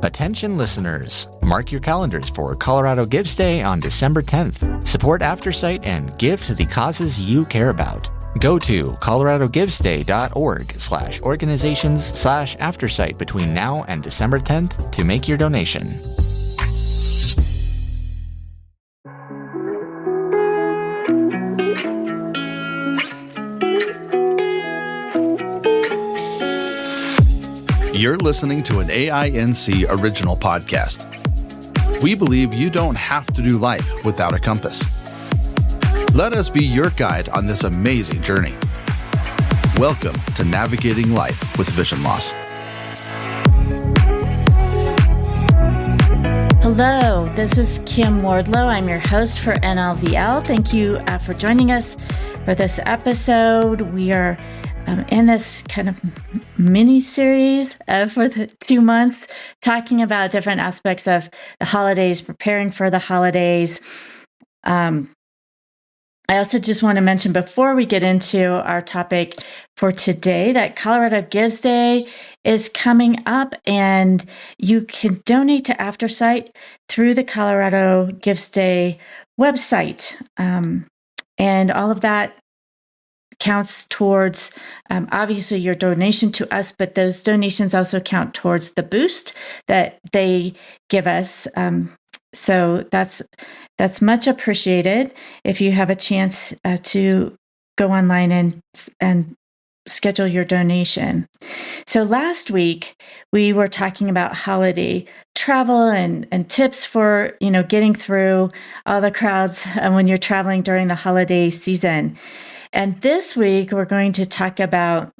Attention listeners, mark your calendars for Colorado Gives Day on December 10th. Support Aftersight and give to the causes you care about. Go to coloradogivesday.org/organizations/Aftersight between now and December 10th to make your donation. You're listening to an AINC original podcast. We believe you don't have to do life without a compass. Let us be your guide on this amazing journey. Welcome to Navigating Life with Vision Loss. Hello, this is Kim Wardlow. I'm your host for NLVL. Thank you for joining us for this episode. We are in this kind of mini-series for the 2 months, talking about different aspects of the holidays, preparing for the holidays. I also just want to mention before we get into our topic for today that Colorado Gives Day is coming up, and you can donate to Aftersight through the Colorado Gives Day website. And all of that counts towards, obviously, your donation to us, but those donations also count towards the boost that they give us. So that's much appreciated. If you have a chance to go online and schedule your donation. So last week we were talking about holiday travel and tips for getting through all the crowds when you're traveling during the holiday season. And this week, we're going to talk about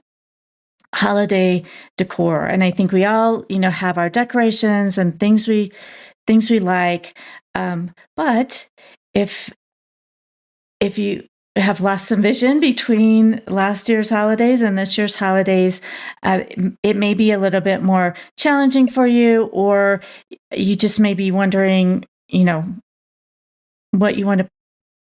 holiday decor. And I think we all, have our decorations and things we like. But if you have lost some vision between last year's holidays and this year's holidays, it may be a little bit more challenging for you, or you just may be wondering, what you want to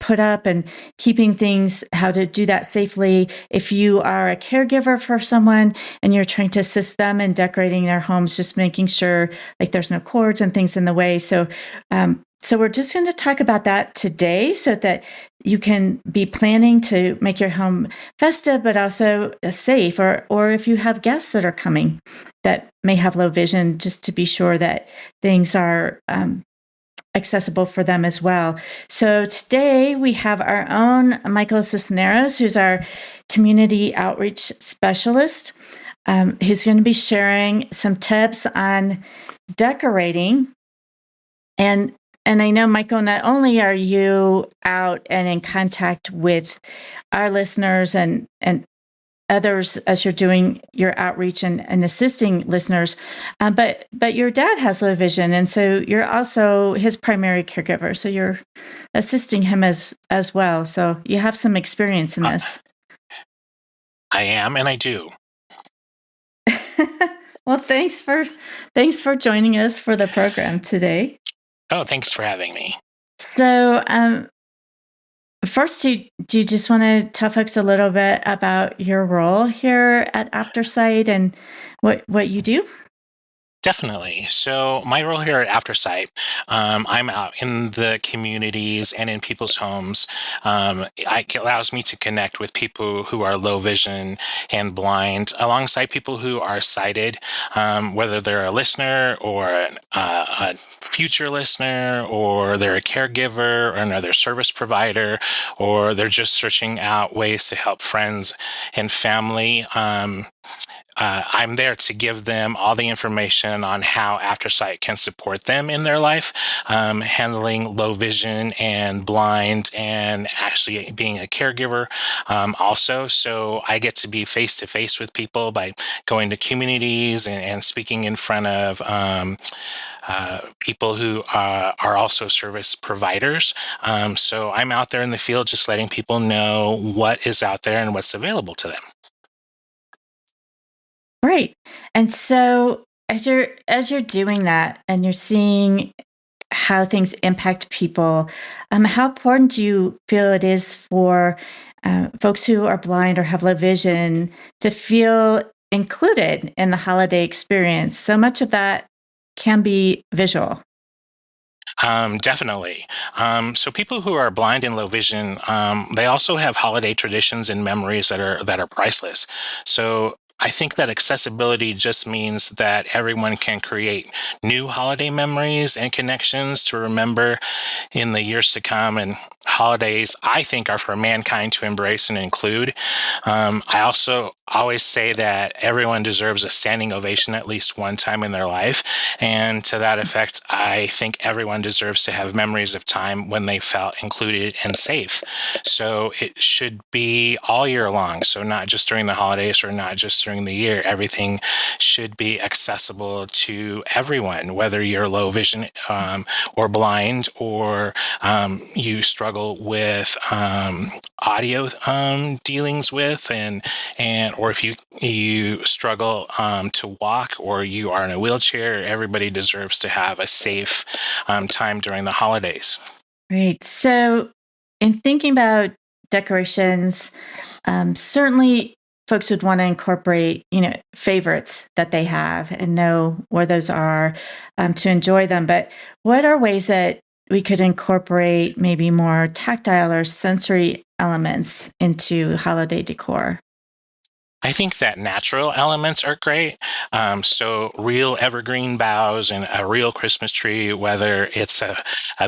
put up and keeping things, how to do that safely. If you are a caregiver for someone and you're trying to assist them in decorating their homes, just making sure there's no cords and things in the way. So we're just going to talk about that today so that you can be planning to make your home festive, but also safe, or if you have guests that are coming that may have low vision, just to be sure that things are accessible for them as well. So today we have our own Michael Sisneros, who's our community outreach specialist. He's going to be sharing some tips on decorating. And I know, Michael, not only are you out and in contact with our listeners and others as you're doing your outreach and assisting listeners, but your dad has low vision, and so you're also his primary caregiver. So you're assisting him as well. So you have some experience in this. I am, and I do. Well, thanks for joining us for the program today. Oh, thanks for having me. So, first, do you just want to tell folks a little bit about your role here at Aftersight and what you do? Definitely. So my role here at Aftersight, I'm out in the communities and in people's homes. It allows me to connect with people who are low vision and blind, alongside people who are sighted, whether they're a listener or a future listener, or they're a caregiver or another service provider, or they're just searching out ways to help friends and family. I'm there to give them all the information on how Aftersight can support them in their life, handling low vision and blind, and actually being a caregiver also. So I get to be face to face with people by going to communities and speaking in front of people who are also service providers. So I'm out there in the field just letting people know what is out there and what's available to them. Right. And so as you're doing that and you're seeing how things impact people, how important do you feel it is for folks who are blind or have low vision to feel included in the holiday experience? So much of that can be visual. Definitely. So people who are blind and low vision, they also have holiday traditions and memories that are priceless. So I think that accessibility just means that everyone can create new holiday memories and connections to remember in the years to come. And holidays, I think, are for mankind to embrace and include. I also always say that everyone deserves a standing ovation at least one time in their life. And to that effect, I think everyone deserves to have memories of time when they felt included and safe. So it should be all year long. So not just during the holidays or not just during the year. Everything should be accessible to everyone, whether you're low vision or blind, or you struggle with audio dealings with, and or if you struggle to walk, or you are in a wheelchair. Everybody deserves to have a safe time during the holidays. Right. So, in thinking about decorations, certainly folks would want to incorporate, favorites that they have and know where those are to enjoy them. But what are ways that we could incorporate maybe more tactile or sensory elements into holiday decor? I think that natural elements are great. So real evergreen boughs and a real Christmas tree, whether it's a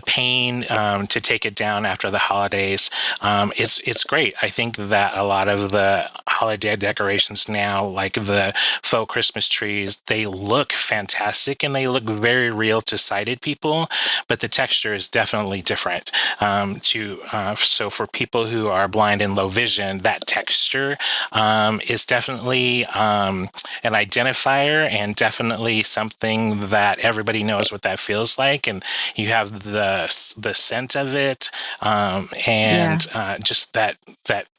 pain to take it down after the holidays, it's great. I think that a lot of the holiday decorations now, like the faux Christmas trees, they look fantastic and they look very real to sighted people, but the texture is definitely different. So for people who are blind and low vision, that texture is definitely an identifier, and definitely something that everybody knows what that feels like. And you have the scent of it, and just that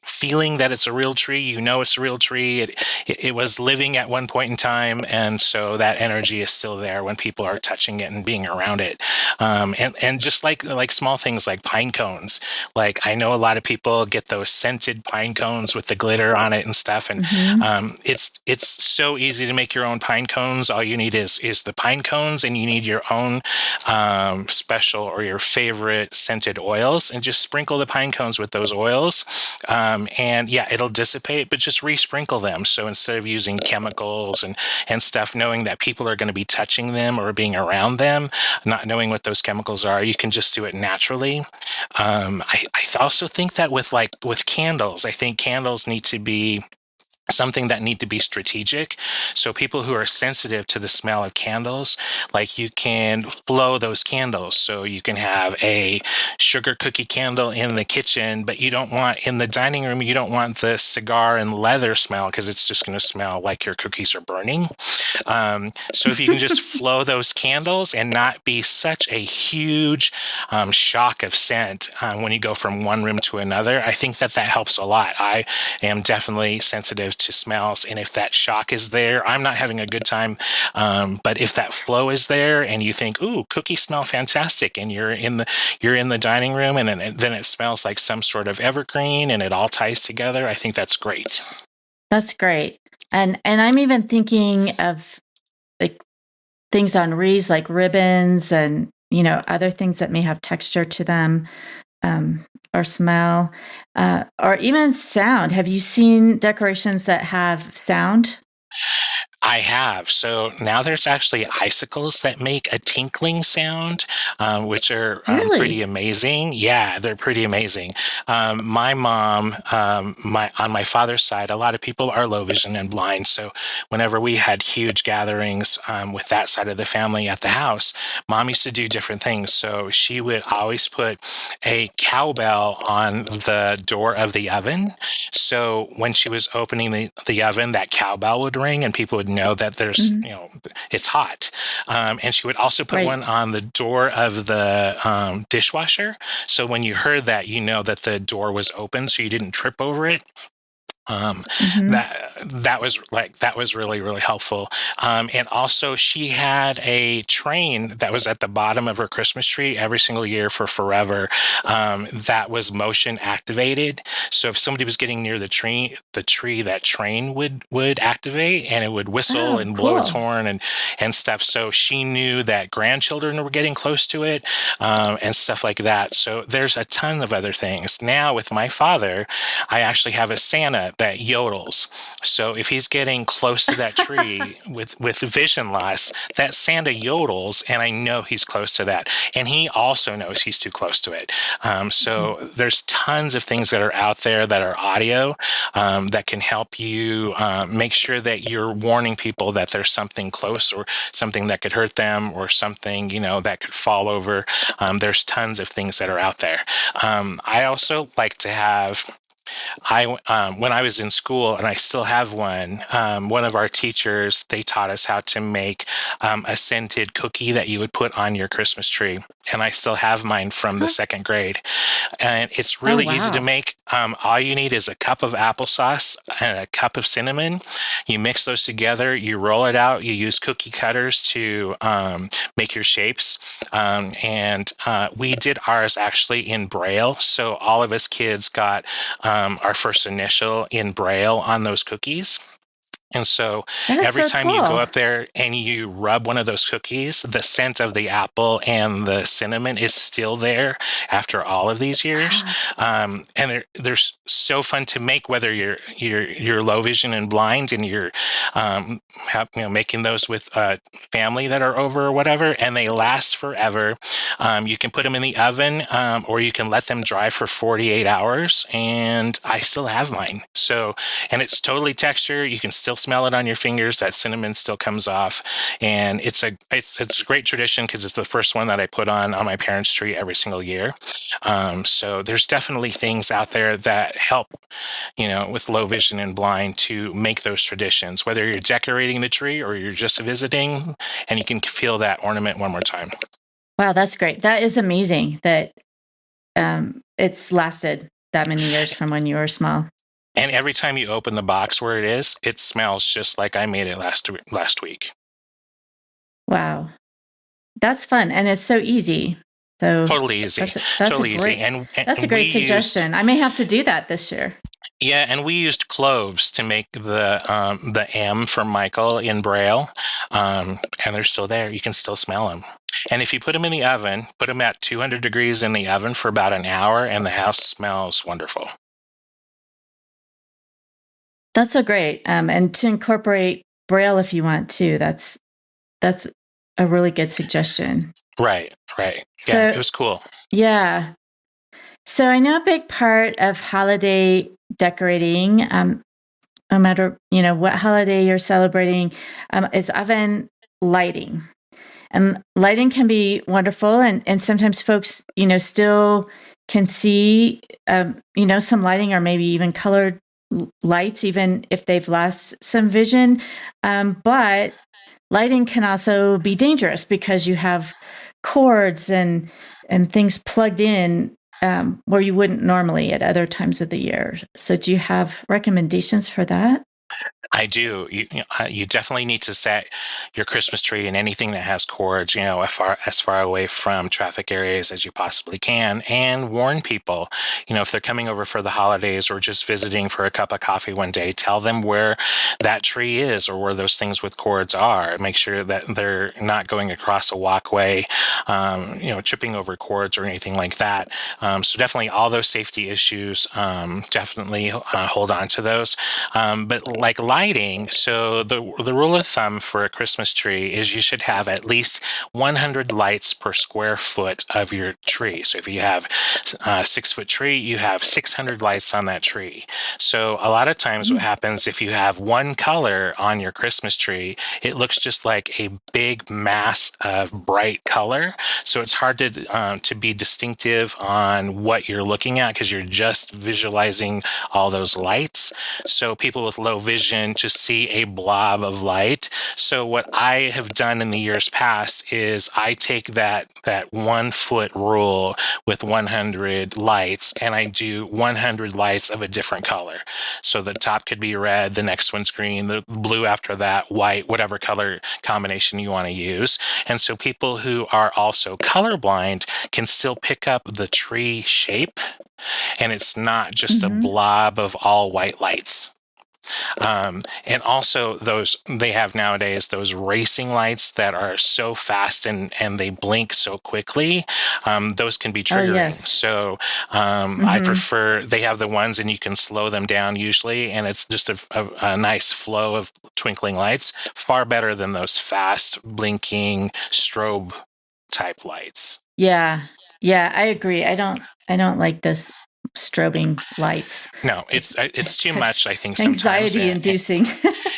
feeling that it's a real tree. It's a real tree. It was living at one point in time, and so that energy is still there when people are touching it and being around it. And just like small things like pine cones. Like, I know a lot of people get those scented pine cones with the glitter on it and stuff, and it's so easy to make your own pine cones. All you need is the pine cones, and you need your own special or your favorite scented oils, and just sprinkle the pine cones with those oils. And yeah, it'll dissipate, but just re-sprinkle them. So instead of using chemicals and stuff, knowing that people are going to be touching them or being around them, not knowing what those chemicals are, you can just do it naturally. I also think that with candles, I think candles need to be something that need to be strategic. So people who are sensitive to the smell of candles, like, you can flow those candles. So you can have a sugar cookie candle in the kitchen, but you don't want in the dining room, you don't want the cigar and leather smell, because it's just going to smell like your cookies are burning. So if you can just flow those candles and not be such a huge shock of scent when you go from one room to another, I think that helps a lot. I am definitely sensitive to smells, and if that shock is there, I'm not having a good time. But if that flow is there, and you think, "Ooh, cookies smell fantastic," and you're in the dining room, and then it smells like some sort of evergreen, and it all ties together, I think that's great. That's great. And I'm even thinking of like things on wreaths, like ribbons and, other things that may have texture to them, or smell, or even sound. Have you seen decorations that have sound? I have. So now there's actually icicles that make a tinkling sound, which are pretty Really? amazing. Yeah, they're pretty amazing. My mom, on my father's side, a lot of people are low vision and blind. So whenever we had huge gatherings with that side of the family at the house, mom used to do different things. So she would always put a cowbell on the door of the oven. So when she was opening the oven, that cowbell would ring, and people would know that Mhm. it's hot. And she would also put Right. one on the door of the dishwasher. So when you heard that, you know that the door was open, so you didn't trip over it. Mm-hmm. That was really, really helpful. And also she had a train that was at the bottom of her Christmas tree every single year for forever, that was motion activated. So if somebody was getting near the tree, that train would activate, and it would whistle Oh, and blow its cool. horn and stuff. So she knew that grandchildren were getting close to it, and stuff like that. So there's a ton of other things. Now with my father, I actually have a Santa that yodels. So if he's getting close to that tree with vision loss, that Santa yodels, and I know he's close to that. And he also knows he's too close to it. So there's tons of things that are out there that are audio, that can help you make sure that you're warning people that there's something close, or something that could hurt them, or something, that could fall over. There's tons of things that are out there. I also like to have, when I was in school, and I still have one of our teachers, they taught us how to make a scented cookie that you would put on your Christmas tree. And I still have mine from the second grade. And it's really easy to wow. make. All you need is a cup of applesauce and a cup of cinnamon. You mix those together, you roll it out, you use cookie cutters to make your shapes. And we did ours actually in Braille. So all of us kids got our first initial in Braille on those cookies. And so That's every so time you go cool. up there and you rub one of those cookies, the scent of the apple and the cinnamon is still there after all of these years. Wow. And they're so fun to make, whether you're low vision and blind, and you're making those with family that are over or whatever, and they last forever. You can put them in the oven, or you can let them dry for 48 hours. And I still have mine. So, and it's totally texture. You can still smell it on your fingers. That cinnamon still comes off, and it's a great tradition, because it's the first one that I put on my parents' tree every single year. So there's definitely things out there that help, with low vision and blind, to make those traditions, whether you're decorating the tree or you're just visiting, and you can feel that ornament one more time. Wow, that's great. That is amazing that it's lasted that many years from when you were small. And every time you open the box where it is, it smells just like I made it last week. Wow. That's fun, and it's so easy. So Totally easy. that's a Totally easy. great And we great used, suggestion. I may have to do that this year. yeah, and we used cloves to make the M for Michael in Braille, and they're still there. You can still smell them. And if you put them in the oven, put them at 200 degrees in the oven for about an hour, and the house smells wonderful. That's so great. And to incorporate Braille if you want to. That's a really good suggestion. Right. Yeah, So it was cool. yeah. So I know a big part of holiday decorating, no matter what holiday you're celebrating, is oven lighting. And lighting can be wonderful, and sometimes folks, still can see, some lighting, or maybe even colored lights, even if they've lost some vision. But lighting can also be dangerous, because you have cords and things plugged in, where you wouldn't normally at other times of the year. So do you have recommendations for that? I do. You definitely need to set your Christmas tree and anything that has cords, as far away from traffic areas as you possibly can, and warn people, if they're coming over for the holidays or just visiting for a cup of coffee one day, tell them where that tree is or where those things with cords are. Make sure that they're not going across a walkway, tripping over cords or anything like that. So definitely all those safety issues, definitely hold on to those. But like lighting, so the rule of thumb for a Christmas tree is you should have at least 100 lights per square foot of your tree. So if you have a 6-foot tree, you have 600 lights on that tree. So a lot of times what happens, if you have one color on your Christmas tree, it looks just like a big mass of bright color. So it's hard to be distinctive on what you're looking at, because you're just visualizing all those lights. So people with low vision, than to see a blob of light. So what I have done in the years past is I take that 1 foot rule with 100 lights, and I do 100 lights of a different color. So the top could be red, the next one's green, the blue after that, white, whatever color combination you want to use. And so people who are also colorblind can still pick up the tree shape, and it's not just a blob of all white lights. And also they have nowadays those racing lights that are so fast and they blink so quickly. Those can be triggering. Oh, yes. So I prefer, they have the ones and you can slow them down usually, and it's just a nice flow of twinkling lights, far better than those fast blinking strobe type lights. Yeah. I agree. I don't like this strobing lights. No, it's too much, I think, sometimes. Anxiety inducing.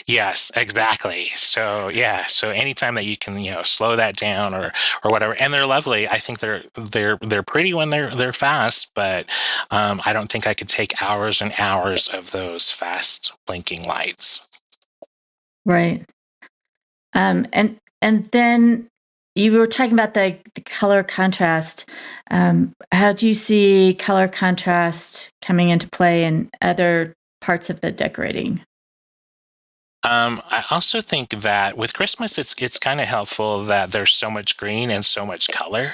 Yes, exactly. So yeah, so anytime that you can, slow that down or whatever, and they're lovely. I think they're pretty when they're fast, but I don't think I could take hours and hours of those fast blinking lights. Right. And then you were talking about the color contrast. How do you see color contrast coming into play in other parts of the decorating? I also think that with Christmas, it's kind of helpful that there's so much green and so much color.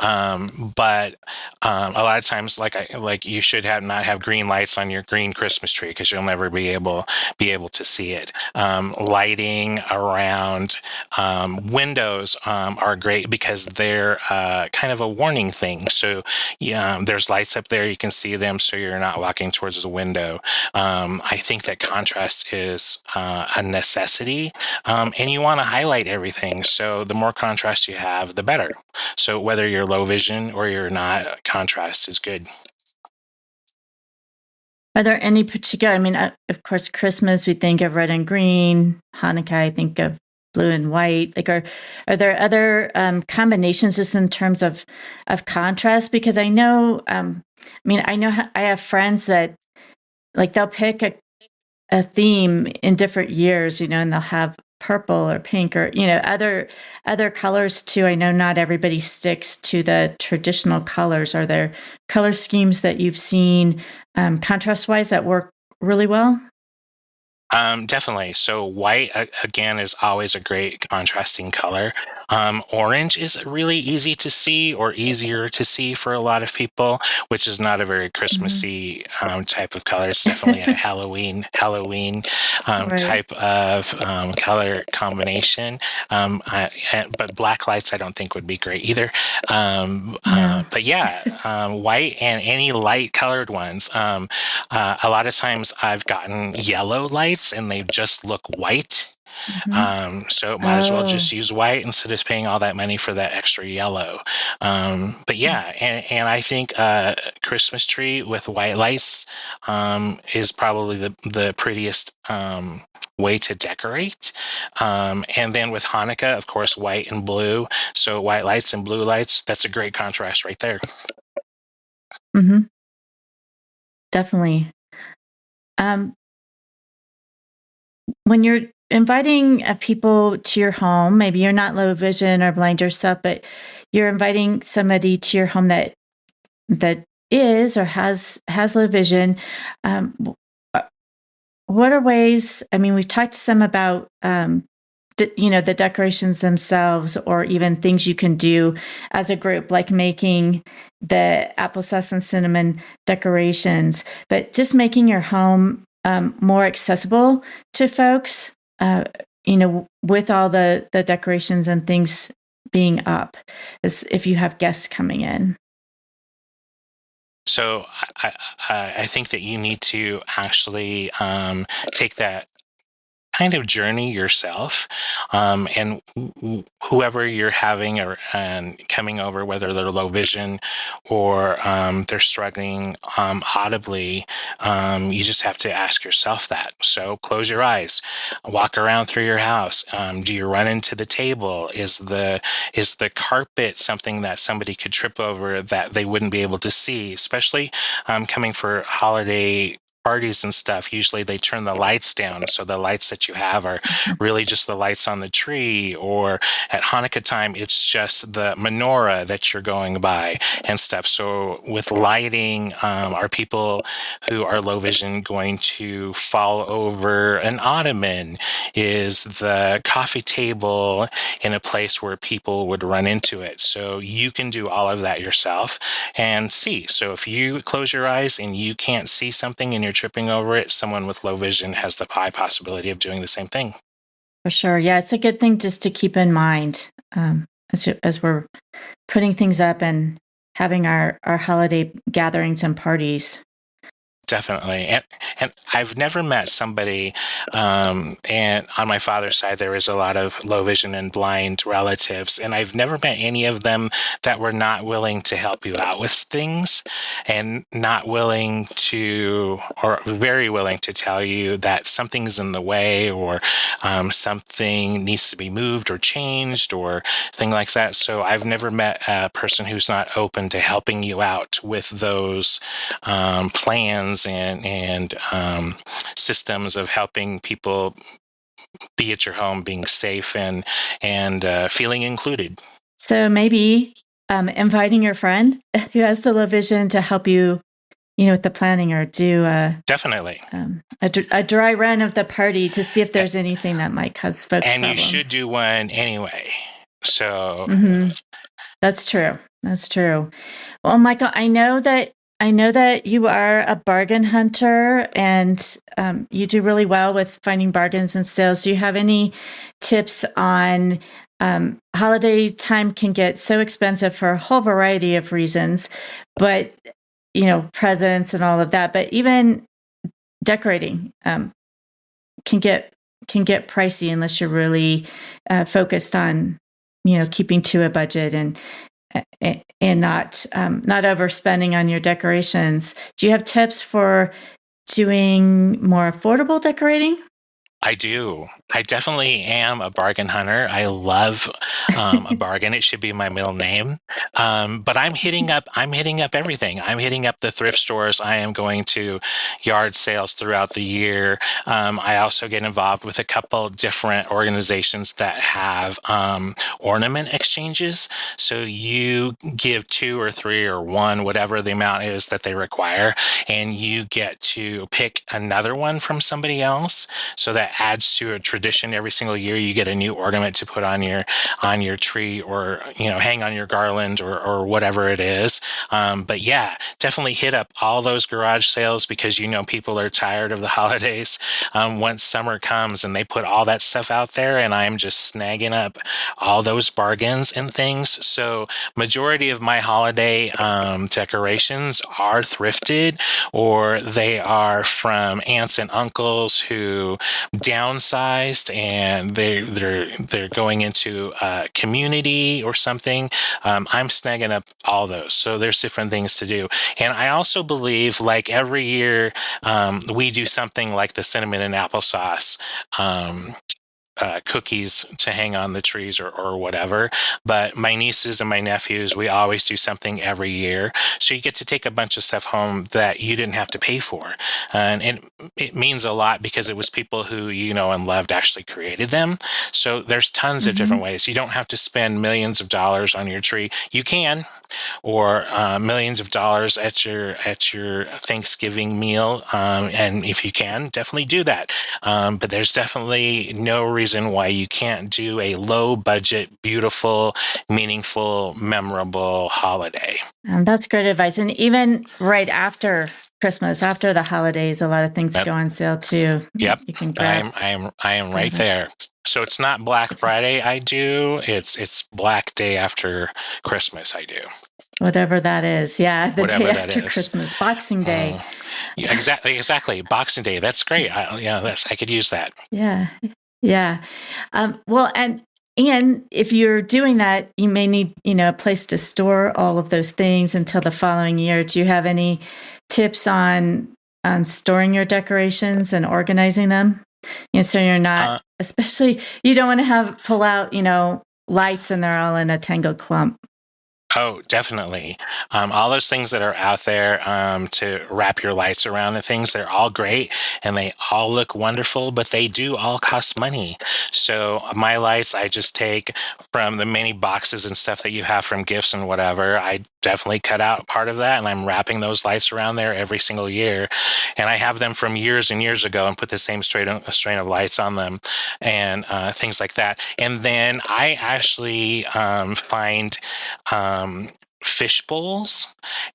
But a lot of times, like you should not have green lights on your green Christmas tree because you'll never be able to see it. Lighting around windows are great because they're kind of a warning thing. So there's lights up there, you can see them, so you're not walking towards the window. I think that contrast is a necessity, and you want to highlight everything. So the more contrast you have, the better. So whether you're low vision or you're not, contrast is good. Are there any particular, of course, Christmas, we think of red and green. Hanukkah, I think of blue and white. Like, are there other combinations just in terms of contrast? Because I know, I have friends that, like, they'll pick a theme in different years, and they'll have purple or pink or, other colors too. I know not everybody sticks to the traditional colors. Are there color schemes that you've seen contrast-wise that work really well? Definitely. So white, again, is always a great contrasting color. Orange is really easy to see, or easier to see for a lot of people, which is not a very Christmassy type of color. It's definitely a Halloween Right. type of color combination. But black lights, I don't think would be great either. No. But yeah, white and any light colored ones. A lot of times I've gotten yellow lights and they just look white. So might as well just use white instead of paying all that money for that extra yellow. But yeah, and I think Christmas tree with white lights is probably the prettiest way to decorate. And then with Hanukkah, of course, white and blue. So white lights and blue lights, that's a great contrast right there. Mm-hmm. Definitely. Um, when you're inviting people to your home, maybe you're not low vision or blind yourself, but you're inviting somebody to your home that is or has low vision. What are ways? We've talked some about the decorations themselves, or even things you can do as a group, like making the applesauce and cinnamon decorations, but just making your home more accessible to folks, with all the decorations and things being up, as if you have guests coming in. So I think that you need to actually take that kind of journey yourself, and whoever you're having and coming over, whether they're low vision or they're struggling audibly, you just have to ask yourself that. So close your eyes, walk around through your house. Do you run into the table? Is the carpet something that somebody could trip over that they wouldn't be able to see, especially coming for holiday parties and stuff, usually they turn the lights down. So the lights that you have are really just the lights on the tree. Or at Hanukkah time, it's just the menorah that you're going by and stuff. So with lighting, are people who are low vision going to fall over an ottoman? Is the coffee table in a place where people would run into it? So you can do all of that yourself and see. So if you close your eyes and you can't see something and you're tripping over it, someone with low vision has the high possibility of doing the same thing. For sure. Yeah, it's a good thing just to keep in mind as we're putting things up and having our holiday gatherings and parties. Definitely. And I've never met somebody, and on my father's side, there is a lot of low vision and blind relatives, and I've never met any of them that were not willing to help you out with things and not willing to, or very willing to tell you that something's in the way, or something needs to be moved or changed or thing like that. So I've never met a person who's not open to helping you out with those plans and systems of helping people be at your home, being safe and feeling included. So maybe inviting your friend who has the low vision to help you, with the planning, or do Definitely a dry run of the party to see if there's anything that might cause folks and problems. you should do one anyway. So That's true. That's true. Well, Michael, I know that you are a bargain hunter, and you do really well with finding bargains and sales. Do you have any tips on holiday time can get so expensive for a whole variety of reasons, but presents and all of that, but even decorating can get pricey unless you're really focused on keeping to a budget and not overspending on your decorations. Do you have tips for doing more affordable decorating? I do. I definitely am a bargain hunter. I love a bargain. It should be my middle name. But I'm hitting up everything. I'm hitting up the thrift stores. I am going to yard sales throughout the year. I also get involved with a couple different organizations that have ornament exchanges. So you give 2 or 3 or 1, whatever the amount is that they require, and you get to pick another one from somebody else. So that adds to a tradition. Every single year you get a new ornament to put on your tree, or hang on your garland, or whatever it is. But yeah, definitely hit up all those garage sales, because people are tired of the holidays once summer comes, and they put all that stuff out there, and I'm just snagging up all those bargains and things. So majority of my holiday decorations are thrifted, or they are from aunts and uncles who downsized and they're going into a community or something. I'm snagging up all those. So there's different things to do. And I also believe, like, every year we do something like the cinnamon and applesauce cookies to hang on the trees or whatever. But my nieces and my nephews, we always do something every year. So you get to take a bunch of stuff home that you didn't have to pay for. And it means a lot, because it was people who you know and loved actually created them. So there's tons of different ways. You don't have to spend millions of dollars on your tree. You can, or millions of dollars at your Thanksgiving meal. And if you can, definitely do that. But there's definitely no reason why you can't do a low budget, beautiful, meaningful, memorable holiday. That's great advice. And even right after Christmas, after the holidays, a lot of things go on sale too. Yep. You can grab. I am right there. So it's not Black Friday I do, it's Black Day after Christmas I do. Whatever that is. Yeah, the Whatever day that after is. Christmas, Boxing Day. Yeah, exactly. Boxing Day. That's great. I could use that. Yeah. Well, and if you're doing that, you may need, a place to store all of those things until the following year. Do you have any tips on storing your decorations and organizing them? So you're not, especially, you don't want to pull out, lights and they're all in a tangled clump. Oh, definitely. All those things that are out there to wrap your lights around and things, they're all great and they all look wonderful, but they do all cost money. So my lights, I just take from the many boxes and stuff that you have from gifts and whatever. I definitely cut out part of that and I'm wrapping those lights around there every single year. And I have them from years and years ago and put the same strain of lights on them and things like that. And then I actually find fish bowls.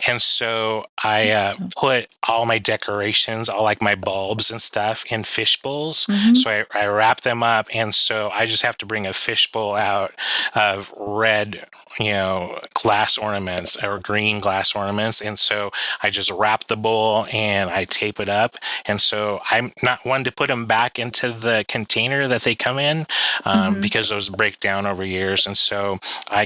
And so I put all my decorations, all like my bulbs and stuff in fish bowls. Mm-hmm. So I wrap them up. And so I just have to bring a fish bowl out of red, glass ornaments or green glass ornaments. And so I just wrap the bowl and I tape it up. And so I'm not one to put them back into the container that they come in because those break down over years. And so I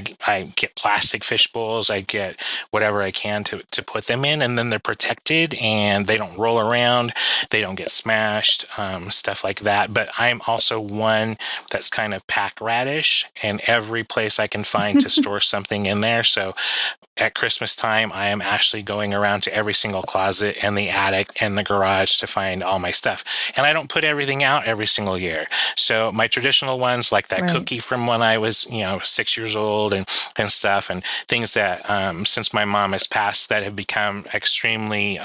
get plastic fish bowls. I get whatever I can to put them in, and then they're protected and they don't roll around. They don't get smashed, stuff like that. But I'm also one that's kind of pack radish, and every place I can find to store something in there. So at Christmas time, I am actually going around to every single closet and the attic and the garage to find all my stuff. And I don't put everything out every single year. So my traditional ones, like that cookie from when I was, 6 years old and stuff, and things that since my mom has passed that have become extremely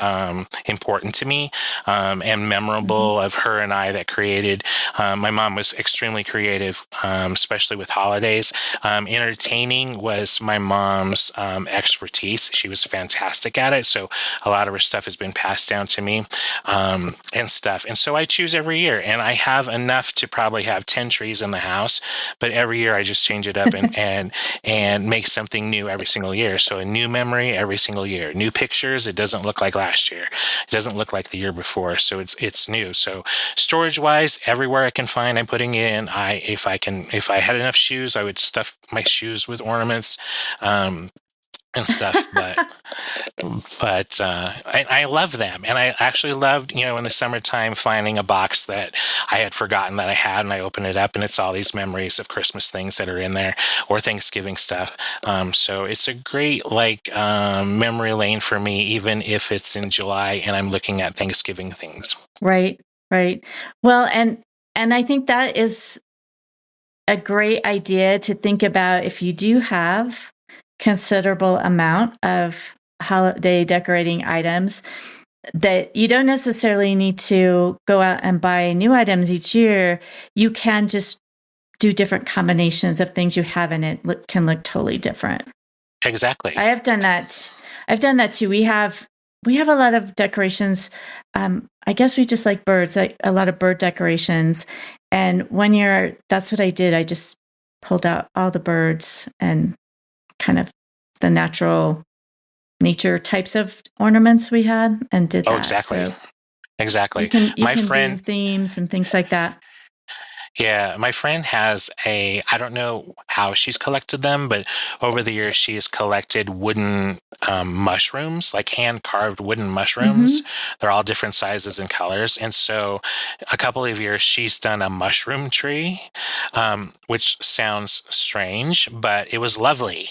important to me and memorable of her and I that created. My mom was extremely creative, especially with holidays. Entertaining was my mom's expertise. She was fantastic at it. So a lot of her stuff has been passed down to me and stuff. And so I choose every year, and I have enough to probably have 10 trees in the house, but every year I just change it up and make something new every single year. So a new memory every single year, new pictures. It doesn't look like last year. It doesn't look like the year before. So it's new. So storage wise, everywhere I can find, I'm putting in. If I had enough shoes, I would stuff my shoes with ornaments. And stuff, but I love them, and I actually loved, in the summertime finding a box that I had forgotten that I had, and I open it up, and it's all these memories of Christmas things that are in there, or Thanksgiving stuff. So it's a great memory lane for me, even if it's in July and I'm looking at Thanksgiving things. Right. Well, and I think that is a great idea to think about if you do have considerable amount of holiday decorating items, that you don't necessarily need to go out and buy new items each year. You can just do different combinations of things you have in it. Can look totally different. Exactly. I have done that. I've done that too. We have a lot of decorations. I guess we just like birds, like a lot of bird decorations. And one year, that's what I did. I just pulled out all the birds and kind of the nature types of ornaments we had and did that. Oh, exactly. So exactly. You can do themes and things like that. Yeah, my friend has I don't know how she's collected them, but over the years she has collected wooden mushrooms, like hand-carved wooden mushrooms. They're all different sizes and colors. And so a couple of years she's done a mushroom tree, which sounds strange, but it was lovely.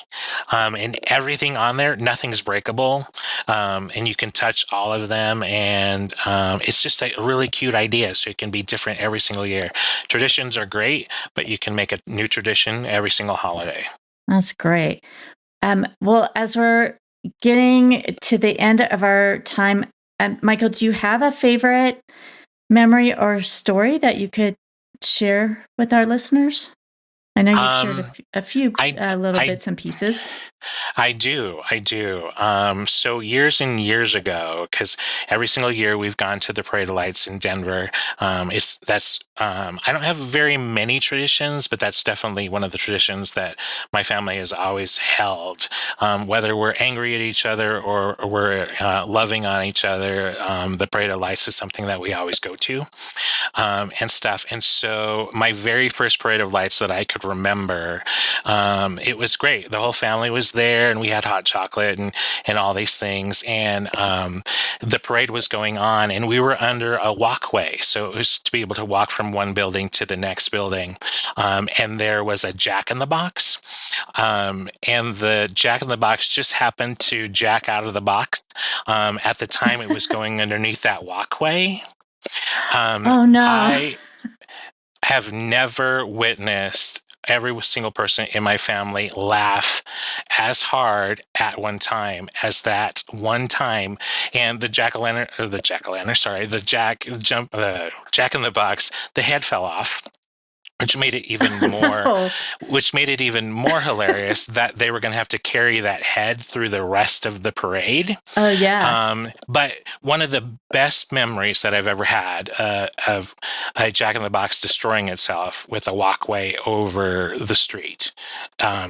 And everything on there, nothing's breakable. And you can touch all of them. And it's just a really cute idea. So it can be different every single year. Traditions are great, but you can make a new tradition every single holiday. That's great. Well, as we're getting to the end of our time, Michael, do you have a favorite memory or story that you could share with our listeners? I know you've shared a few bits and pieces. I do. So years and years ago, because every single year we've gone to the Parade of Lights in Denver. I don't have very many traditions, but that's definitely one of the traditions that my family has always held. Whether we're angry at each other or we're loving on each other, the Parade of Lights is something that we always go to and stuff. And so my very first Parade of Lights that I could remember, it was great. The whole family was there and we had hot chocolate and all these things. And the parade was going on, and we were under a walkway. So it was to be able to walk from one building to the next building. And there was a Jack-in-the-Box. And the Jack-in-the-Box just happened to jack out of the box. At the time, it was going underneath that walkway. Oh, no. I have never witnessed every single person in my family laugh as hard at one time as that one time. And the Jack-in-the-Box, the head fell off, which made it even more, hilarious that they were going to have to carry that head through the rest of the parade. Oh, yeah. But one of the best memories that I've ever had of a Jack-in-the-Box destroying itself with a walkway over the street.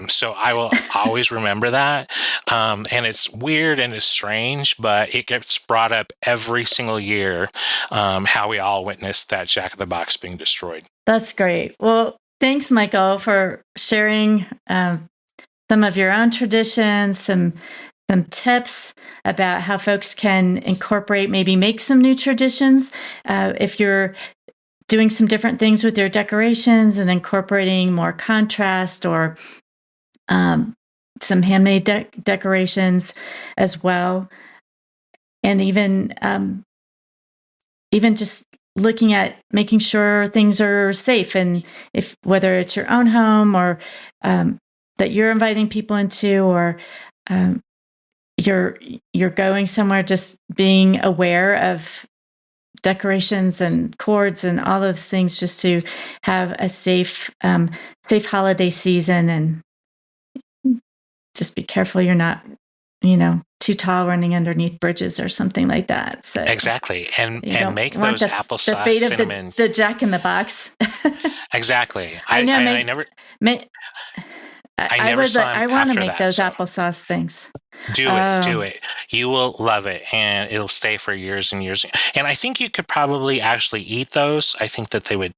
So I will always remember that. And it's weird and it's strange, but it gets brought up every single year, how we all witnessed that Jack-in-the-Box being destroyed. That's great. Well, thanks, Michael, for sharing some of your own traditions, some tips about how folks can incorporate, maybe make some new traditions. If you're doing some different things with your decorations and incorporating more contrast or some handmade decorations as well. And even just looking at making sure things are safe, and if whether it's your own home or that you're inviting people into, or you're going somewhere, just being aware of decorations and cords and all those things, just to have a safe holiday season. And just be careful you're not, too tall running underneath bridges or something like that. So exactly, and make those applesauce the fate cinnamon. Of the Jack-in-the-Box. Exactly. I know. I never saw him I want to after make that, those so. applesauce things. Do it. You will love it, and it'll stay for years and years. And I think you could probably actually eat those. I think that they would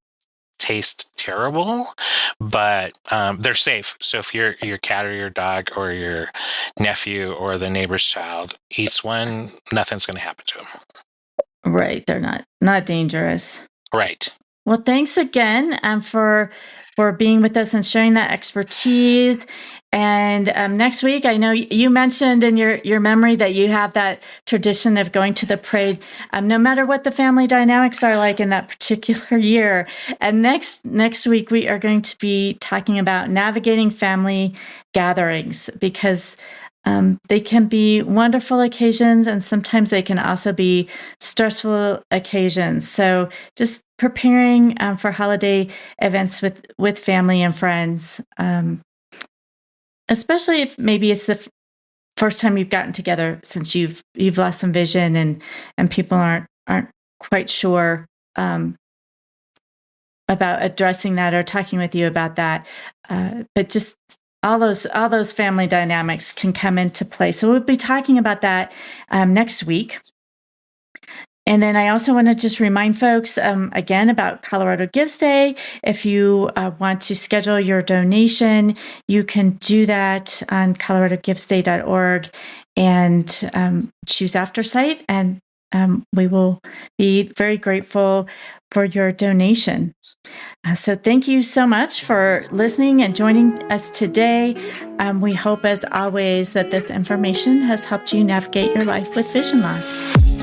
taste terrible, but they're safe. So if your cat or your dog or your nephew or the neighbor's child eats one, nothing's going to happen to them. Right. They're not dangerous. Right. Well, thanks again for being with us and sharing that expertise. And next week, I know you mentioned in your memory that you have that tradition of going to the parade, no matter what the family dynamics are like in that particular year. And next week, we are going to be talking about navigating family gatherings, because they can be wonderful occasions, and sometimes they can also be stressful occasions. So just preparing for holiday events with family and friends, especially if maybe it's the first time you've gotten together since you've lost some vision, and people aren't quite sure about addressing that or talking with you about that. But just all those family dynamics can come into play. So we'll be talking about that next week. And then I also want to just remind folks again about Colorado Gives Day. If you want to schedule your donation, you can do that on coloradogivesday.org and choose Aftersight. And we will be very grateful for your donation. So thank you so much for listening and joining us today. We hope, as always, that this information has helped you navigate your life with vision loss.